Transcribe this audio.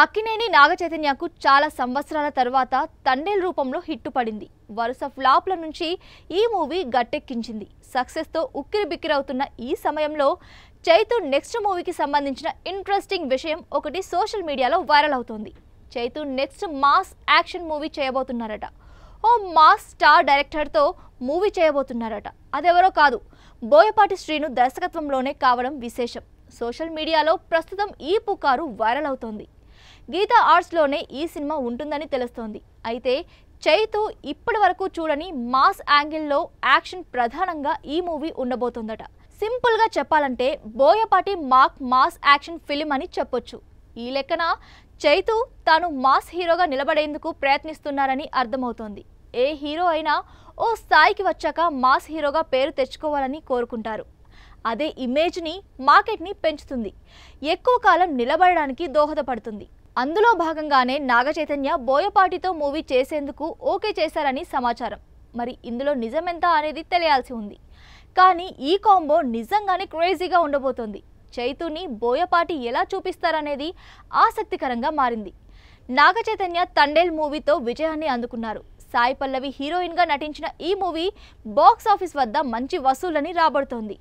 అక్కినేని నాగచైతన్యకు చాలా సంవత్సరాల తర్వాత తండేల్ రూపంలో హిట్ పడింది. వరుస ఫ్లాప్ల నుంచి ఈ మూవీ గట్టెక్కించింది. సక్సెస్తో ఉక్కిరిబిక్కిరవుతున్న ఈ సమయంలో చైతు నెక్స్ట్ మూవీకి సంబంధించిన ఇంట్రెస్టింగ్ విషయం ఒకటి సోషల్ మీడియాలో వైరల్ అవుతోంది. Chaitu next mass action movie చేయబోతున్నారట. ఓ మాస్ స్టార్ డైరెక్టర్తో మూవీ చేయబోతున్నారట. అదెవరో కాదు, బోయపాటి శ్రీను దర్శకత్వంలోనే కావడం విశేషం. సోషల్ మీడియాలో ప్రస్తుతం ఈ పుకారు వైరల్ అవుతోంది. గీతా ఆర్ట్స్లోనే ఈ సినిమా ఉంటుందని తెలుస్తోంది. అయితే చైతు ఇప్పటి వరకు చూడని మాస్ యాంగిల్లో యాక్షన్ ప్రధానంగా ఈ మూవీ ఉండబోతోందట. సింపుల్గా చెప్పాలంటే బోయపాటి మాస్ యాక్షన్ ఫిలిం అని చెప్పొచ్చు. ఈ లెక్కన చైతు తాను మాస్ హీరోగా నిలబడేందుకు ప్రయత్నిస్తున్నారని అర్థమవుతోంది. ఏ హీరో అయినా ఓ స్థాయికి వచ్చాక మాస్ హీరోగా పేరు తెచ్చుకోవాలని కోరుకుంటారు. అదే ఇమేజ్ని, మార్కెట్ని పెంచుతుంది, ఎక్కువ కాలం నిలబడడానికి దోహదపడుతుంది. అందులో భాగంగానే నాగచైతన్య బోయపాటితో మూవీ చేసేందుకు ఓకే చేశారని సమాచారం. మరి ఇందులో నిజమెంత అనేది తెలియాల్సి ఉంది. కానీ ఈ కాంబో నిజంగానే క్రేజీగా ఉండబోతోంది. చైతుని బోయపాటి ఎలా చూపిస్తారనేది ఆసక్తికరంగా మారింది. నాగచైతన్య తండేల్ మూవీతో విజయాన్ని అందుకున్నారు. సాయి పల్లవి హీరోయిన్గా నటించిన ఈ మూవీ బాక్స్ ఆఫీస్ వద్ద మంచి వసూళ్లని రాబడుతోంది.